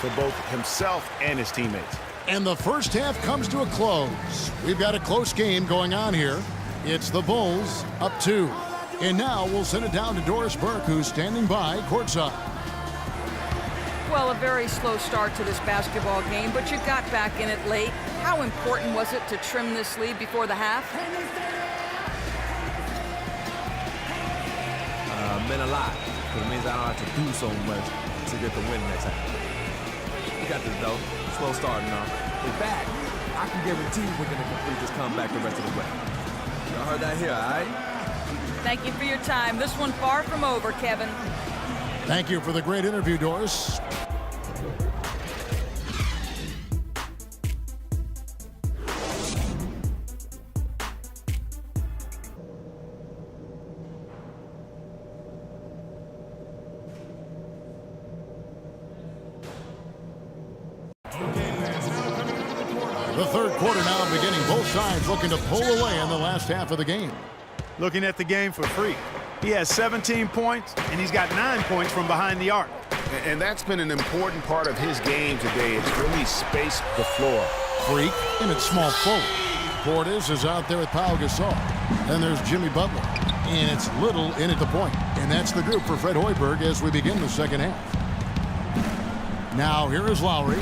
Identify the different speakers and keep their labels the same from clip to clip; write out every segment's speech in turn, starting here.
Speaker 1: for both himself and his teammates.
Speaker 2: And the first half comes to a close. We've got a close game going on here. It's the Bulls up 2. And now we'll send it down to Doris Burke, who's standing by courtside.
Speaker 3: Well, a very slow start to this basketball game, but you got back in it late. How important was it to trim this lead before the half?
Speaker 4: Meant a lot. It means I don't have to do so much to get the win next time. We got this, though. Slow start now. In fact, I can guarantee we're going to complete this comeback the rest of the way. Y'all heard that here, all right?
Speaker 3: Thank you for your time. This one far from over, Kevin.
Speaker 2: Thank you for the great interview, Doris. The third quarter now beginning. Both sides looking to pull away in the last half of the game.
Speaker 5: Looking at the game for Freak. He has 17 points, and he's got 9 points from behind the arc.
Speaker 1: And that's been an important part of his game today. It's really spaced the floor.
Speaker 2: Freak in its small forward. Portis is out there with Pau Gasol. Then there's Jimmy Butler. And it's Little in at the point. And that's the group for Fred Hoiberg as we begin the second half. Now here is Lowry.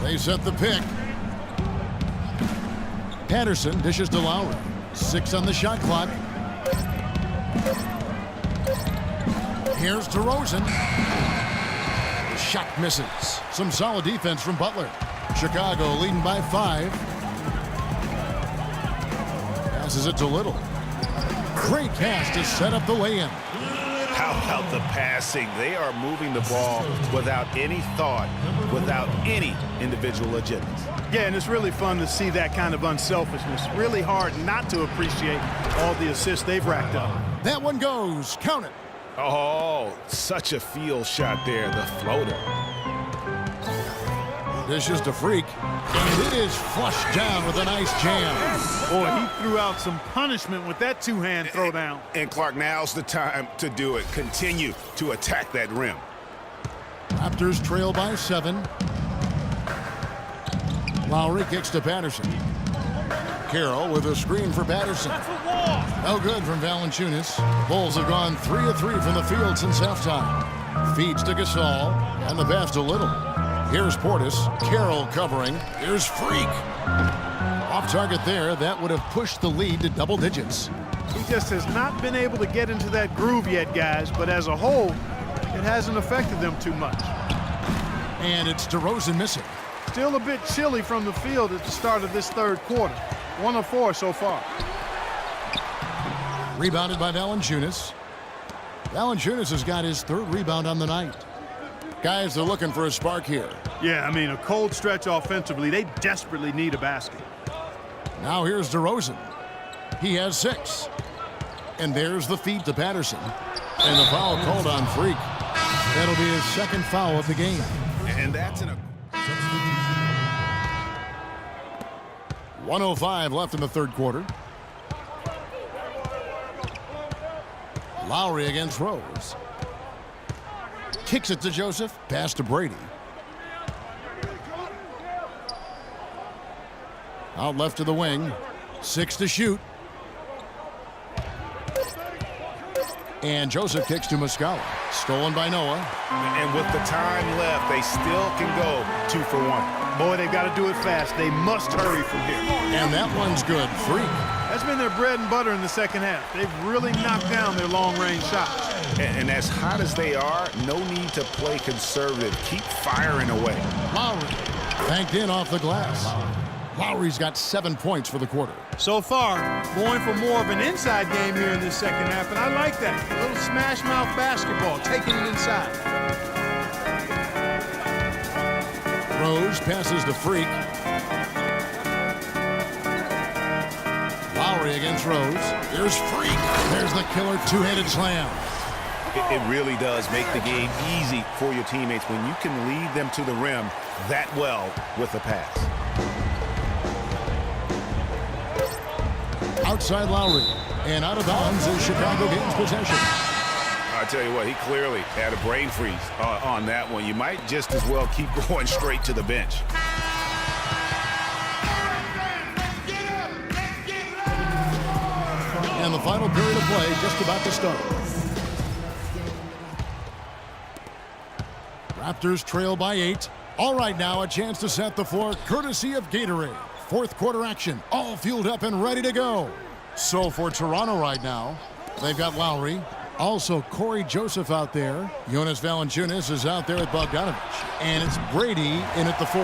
Speaker 2: They set the pick. Patterson dishes to Lowry. 6 on the shot clock. Here's DeRozan. The shot misses. Some solid defense from Butler. Chicago leading by 5. Passes it to Little. Great pass to set up the lay-in.
Speaker 1: How about the passing? They are moving the ball without any thought, without any individual agendas.
Speaker 5: Yeah, and it's really fun to see that kind of unselfishness. Really hard not to appreciate all the assists they've racked up.
Speaker 2: That one goes. Count it.
Speaker 1: Oh, such a field shot there, the floater.
Speaker 2: Dishes to Freak, and it is flushed down with a nice jam.
Speaker 5: Boy, he threw out some punishment with that two-hand throwdown.
Speaker 1: And Clark, now's the time to do it. Continue to attack that rim.
Speaker 2: Raptors trail by 7. Lowry kicks to Patterson. Carroll with a screen for Patterson. No good from Valanciunas. Bulls have gone 3 of 3 from the field since halftime. Feeds to Gasol, and the pass to Little. Here's Portis. Carroll covering. Here's Freak. Off target there. That would have pushed the lead to double digits.
Speaker 5: He just has not been able to get into that groove yet, guys, but as a whole, it hasn't affected them too much.
Speaker 2: And it's DeRozan missing.
Speaker 5: Still a bit chilly from the field at the start of this third quarter. 1 of 4 so far.
Speaker 2: Rebounded by Valanciunas. Valanciunas has got his 3rd rebound on the night. Guys, they're looking for a spark here.
Speaker 5: Yeah, I mean, a cold stretch offensively. They desperately need a basket.
Speaker 2: Now here's DeRozan. He has 6. And there's the feed to Patterson. And the foul called on Freak. That'll be his 2nd foul of the game.
Speaker 1: And that's an...
Speaker 2: 1:05 left in the third quarter. Lowry against Rose. Kicks it to Joseph. Pass to Brady. Out left to the wing. 6 to shoot. And Joseph kicks to Muscala. Stolen by Noah.
Speaker 1: And with the time left, they still can go 2 for 1.
Speaker 5: Boy, they've got to do it fast. They must hurry from here.
Speaker 2: And that one's good. Freak.
Speaker 5: That's been their bread and butter in the second half. They've really knocked down their long-range shots.
Speaker 1: And as hot as they are, no need to play conservative. Keep firing away.
Speaker 2: Lowry. Banked in off the glass. Lowry's got 7 points for the quarter.
Speaker 5: So far, going for more of an inside game here in this second half, and I like that. A little smash-mouth basketball, taking it inside.
Speaker 2: Rose passes to Freak. Lowry against Rose. Here's Freak. There's the killer two-handed slam.
Speaker 1: It really does make the game easy for your teammates when you can lead them to the rim that well with a pass. Outside
Speaker 2: Lowry. And out of bounds is Chicago gains possession.
Speaker 1: tell you what, he clearly had a brain freeze on that one. You might just as well keep going straight to the bench.
Speaker 2: And the final period of play just about to start. Raptors trail by 8. All right, now a chance to set the floor courtesy of Gatorade. Fourth quarter action, all fueled up and ready to go. So for Toronto right now, they've got Lowry. Also Corey Joseph out there. Jonas Valanciunas is out there with Bogdanovich. And it's Brady in at the 4.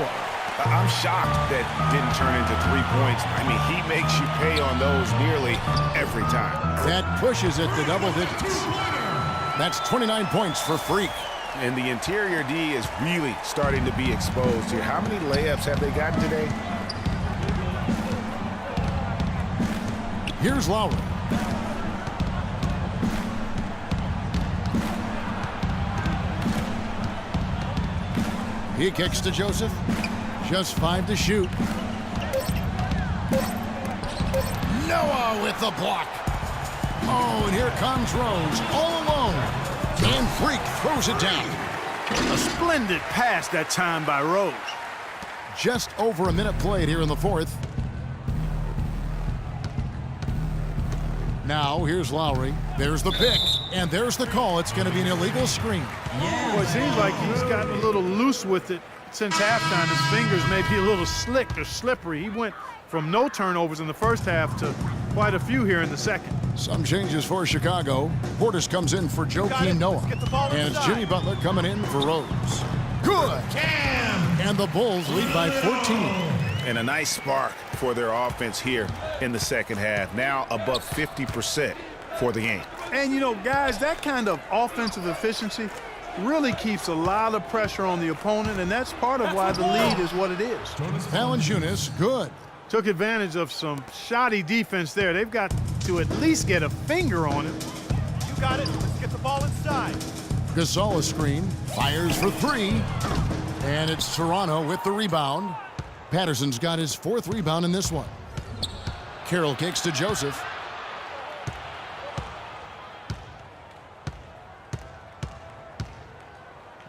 Speaker 1: I'm shocked that didn't turn into 3 points. I mean, he makes you pay on those nearly every time.
Speaker 2: That pushes it to double digits. That's 29 points for Freak.
Speaker 1: And the interior D is really starting to be exposed here. How many layups have they gotten today?
Speaker 2: Here's Lowry. He kicks to Joseph. Just 5 to shoot. Noah with the block. Oh, and here comes Rose all alone. And Freak throws it down.
Speaker 5: A splendid pass that time by Rose.
Speaker 2: Just over a minute played here in the fourth. Now, here's Lowry. There's the pick. And there's the call. It's going to be an illegal screen.
Speaker 5: Well, it seems like he's gotten a little loose with it since halftime. His fingers may be a little slick or slippery. He went from no turnovers in the first half to quite a few here in the second.
Speaker 2: Some changes for Chicago. Portis comes in for Joakim Noah. And it's Jimmy Butler coming in for Rose. Good. And the Bulls lead by 14.
Speaker 1: And a nice spark for their offense here in the second half. Now above 50% for the game.
Speaker 5: And, you know, guys, that kind of offensive efficiency really keeps a lot of pressure on the opponent, and that's part of why the lead is what it is.
Speaker 2: Valanciunas, good.
Speaker 5: Took advantage of some shoddy defense there. They've got to at least get a finger on it.
Speaker 6: You got it. Let's get the ball inside.
Speaker 2: Gasol a screen, fires for 3. And it's Toronto with the rebound. Patterson's got his 4th rebound in this one. Carroll kicks to Joseph.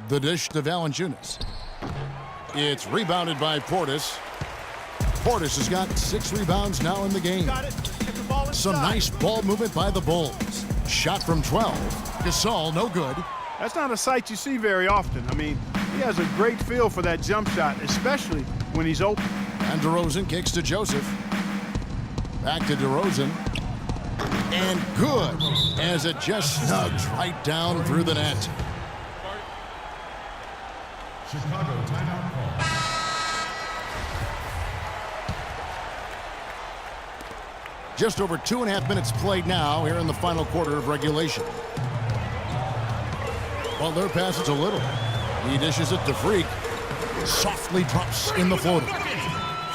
Speaker 2: The dish to Valanciunas. It's rebounded by Portis. Portis has got 6 rebounds now in the game.
Speaker 6: Got it. Let's get the ball inside.
Speaker 2: Some nice ball movement by the Bulls. Shot from 12. Gasol, no good.
Speaker 5: That's not a sight you see very often. I mean, he has a great feel for that jump shot, especially when he's open.
Speaker 2: And DeRozan kicks to Joseph. Back to DeRozan. And good, as it just snugs right down through the net.
Speaker 7: Chicago timeout call.
Speaker 2: Just over 2.5 minutes played now here in the final quarter of regulation. Well, their pass is a little. He dishes it to Freak. Softly drops in the floater.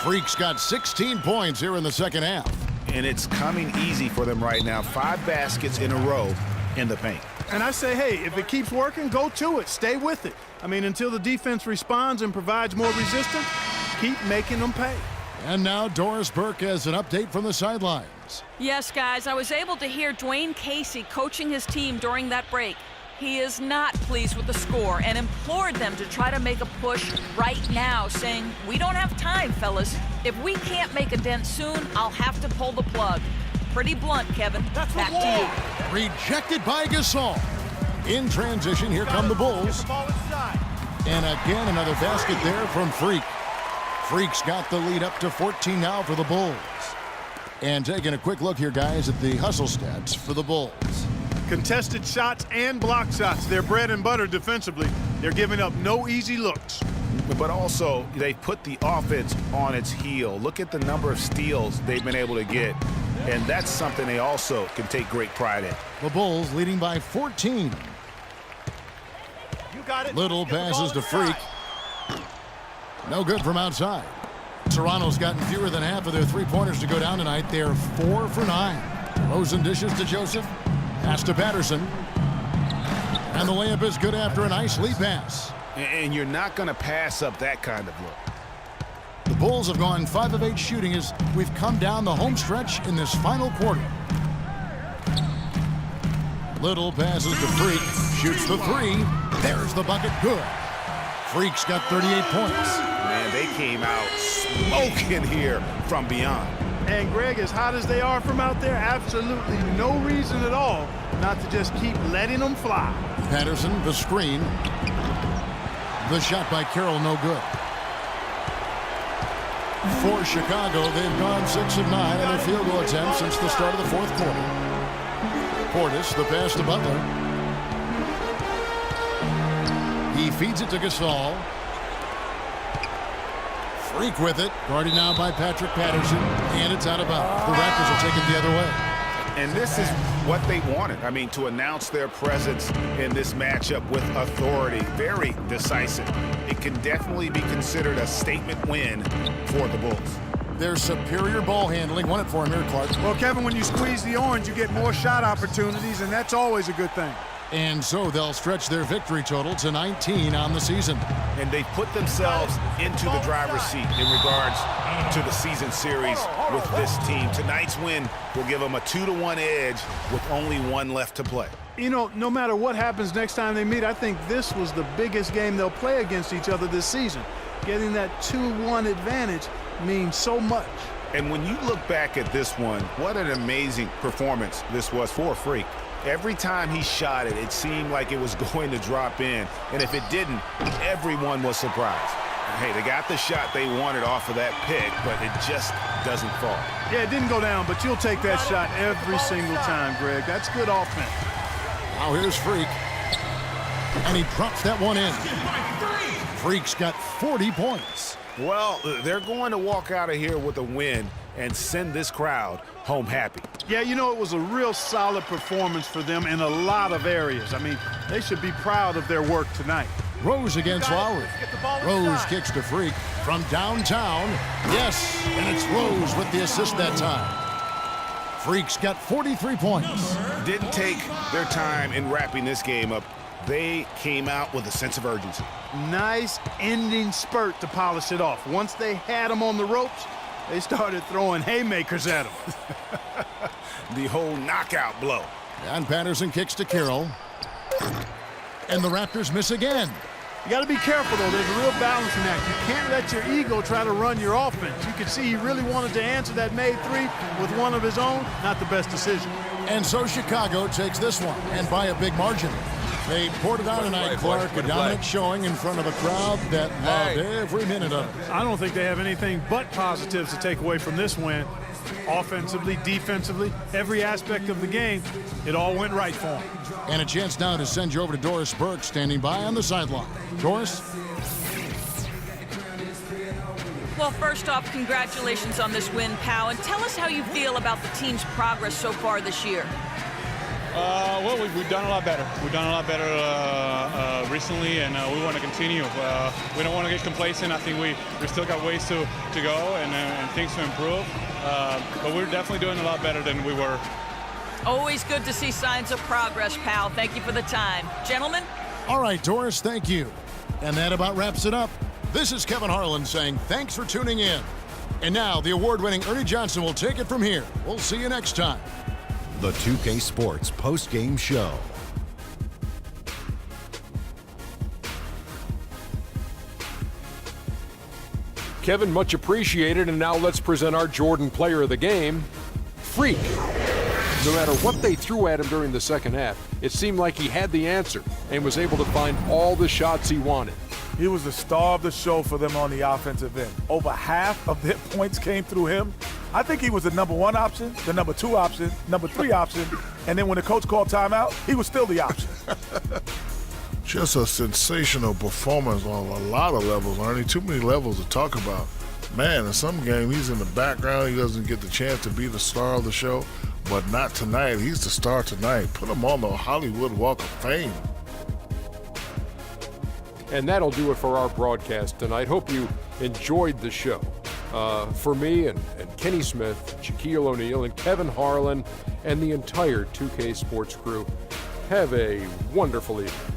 Speaker 2: Freak's got 16 points here in the second half.
Speaker 1: And it's coming easy for them right now. 5 baskets in a row in the paint.
Speaker 5: And I say, hey, if it keeps working, go to it. Stay with it. I mean, until the defense responds and provides more resistance, keep making them pay.
Speaker 2: And now Doris Burke has an update from the sidelines.
Speaker 3: Yes, guys, I was able to hear Dwayne Casey coaching his team during that break. He is not pleased with the score and implored them to try to make a push right now, saying, "We don't have time, fellas. If we can't make a dent soon, I'll have to pull the plug." Pretty blunt, Kevin.
Speaker 6: That's
Speaker 3: Back
Speaker 6: the
Speaker 3: to you.
Speaker 2: Rejected by Gasol. In transition, here come the Bulls.
Speaker 6: Get the ball inside.
Speaker 2: And again, another basket there from Freak. Freak's got the lead up to 14 now for the Bulls. And taking a quick look here, guys, at the hustle stats for the Bulls.
Speaker 5: Contested shots and block shots. They're bread and butter defensively. They're giving up no easy looks.
Speaker 1: But also, they put the offense on its heel. Look at the number of steals they've been able to get. And that's something they also can take great pride in.
Speaker 2: The Bulls leading by 14.
Speaker 6: You got it.
Speaker 2: Little
Speaker 6: Get the
Speaker 2: passes
Speaker 6: ball
Speaker 2: to Freak.
Speaker 6: inside.
Speaker 2: No good from outside. Toronto's gotten fewer than half of their three-pointers to go down tonight. They're 4 for 9. Rosen dishes to Joseph. Pass to Patterson. And the layup is good after a nice lead pass.
Speaker 1: And you're not going to pass up that kind of look.
Speaker 2: The Bulls have gone 5 of 8 shooting as we've come down the home stretch in this final quarter. Little passes to Freak. Shoots the three. There's the bucket. Good. Freak's got 38 points.
Speaker 1: Man, they came out smoking here from beyond.
Speaker 5: And Greg, as hot as they are from out there, absolutely no reason at all not to just keep letting them fly.
Speaker 2: Patterson, the screen. The shot by Carroll, no good. For Chicago, they've gone 6 of 9 on their field goal attempts since the start of the fourth quarter. Portis, the pass to Butler. He feeds it to Gasol. Freak with it. Guarded now by Patrick Patterson. And it's out of bounds. The Raptors will take it the other way.
Speaker 1: And this is what they wanted. I mean, to announce their presence in this matchup with authority. Very decisive. It can definitely be considered a statement win for the Bulls.
Speaker 2: Their superior ball handling. Won it for him here, Clark.
Speaker 5: Well, Kevin, when you squeeze the orange, you get more shot opportunities, and that's always a good thing.
Speaker 2: And so they'll stretch their victory total to 19 on the season.
Speaker 1: And they put themselves into the driver's seat in regards to the season series with this team. Tonight's win will give them a 2-1 edge with only one left to play.
Speaker 5: You know, no matter what happens next time they meet, I think this was the biggest game they'll play against each other this season. Getting that 2-1 advantage means so much.
Speaker 1: And when you look back at this one, what an amazing performance this was for Freak. Every time he shot it, it seemed like it was going to drop in. And if it didn't, everyone was surprised. Hey, they got the shot they wanted off of that pick, but it just doesn't fall.
Speaker 5: Yeah, it didn't go down, but you'll take that shot every single time, Greg. That's good offense.
Speaker 2: Now here's Freak. And he drops that one in. Freak's got 40 points.
Speaker 1: Well, they're going to walk out of here with a win and send this crowd home happy.
Speaker 5: Yeah, you know, it was a real solid performance for them in a lot of areas. I mean, they should be proud of their work tonight.
Speaker 2: Rose against Lowry. Rose kicks to Freak from downtown. Yes, and it's Rose with the assist that time. Freak's got 43 points.
Speaker 1: Didn't take their time in wrapping this game up. They came out with a sense of urgency.
Speaker 5: Nice ending spurt to polish it off. Once they had them on the ropes, they started throwing haymakers at them.
Speaker 1: The whole knockout blow.
Speaker 2: And Patterson kicks to Carroll. And the Raptors miss again.
Speaker 5: You got to be careful, though. There's a real balancing act. You can't let your ego try to run your offense. You could see he really wanted to answer that made three with one of his own. Not the best decision.
Speaker 2: And so Chicago takes this one, and by a big margin. They poured it out tonight, Clark. A dominant showing in front of a crowd that loved every minute of it.
Speaker 5: I don't think they have anything but positives to take away from this win. Offensively, defensively, every aspect of the game, it all went right for them.
Speaker 2: And a chance now to send you over to Doris Burke, standing by on the sideline. Doris?
Speaker 3: Well, first off, congratulations on this win, Pau, and tell us how you feel about the team's progress so far this year.
Speaker 8: Well, we've done a lot better. We've done a lot better recently, and we want to continue. We don't want to get complacent. I think we still got ways to go and things to improve. But we're definitely doing a lot better than we were.
Speaker 3: Always good to see signs of progress, Pal. Thank you for the time. Gentlemen?
Speaker 2: All right, Doris, thank you. And that about wraps it up. This is Kevin Harlan saying thanks for tuning in. And now the award-winning Ernie Johnson will take it from here. We'll see you next time.
Speaker 9: The 2K Sports post-game show.
Speaker 10: Kevin, much appreciated, and now let's present our Jordan player of the game, Freak. No matter what they threw at him during the second half, it seemed like he had the answer and was able to find all the shots he wanted.
Speaker 11: He was the star of the show for them on the offensive end. Over half of their points came through him. I think he was the number one option, the number two option, number three option, and then when the coach called timeout, he was still the option.
Speaker 12: Just a sensational performance on a lot of levels, Ernie. Too many levels to talk about. Man, in some game, he's in the background. He doesn't get the chance to be the star of the show, but not tonight. He's the star tonight. Put him on the Hollywood Walk of Fame.
Speaker 10: And that'll do it for our broadcast tonight. Hope you enjoyed the show. For me and Kenny Smith, Shaquille O'Neal, and Kevin Harlan, and the entire 2K Sports crew, have a wonderful evening.